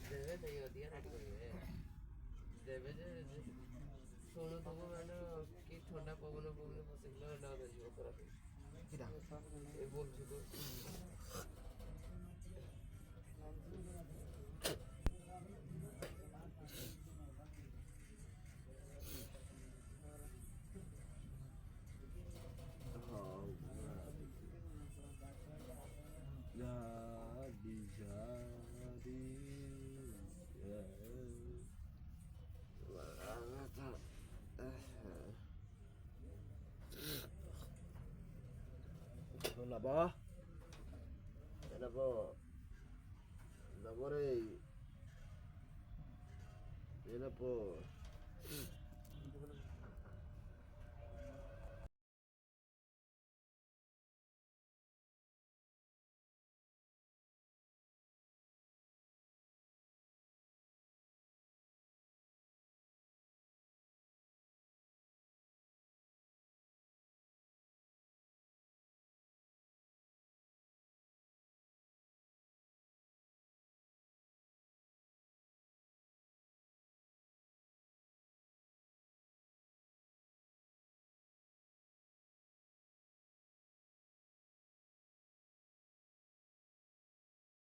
ଦେବେ ଦେଇ ଅଧିକା ରେଟ୍ କରିବେ ଦେବେ ଯେ ଶୁଣୁଥିବୁ ମାନେ କି ଥଣ୍ଡା ପବନ ପବନ ପଶିଲେ ଅଣ୍ଡା ଅଧା ଯିବ ଖରାପ ଏ ବୋଲଛୁ ତ Kenapa? Kenapa? Kenapa, Rey? Kenapa?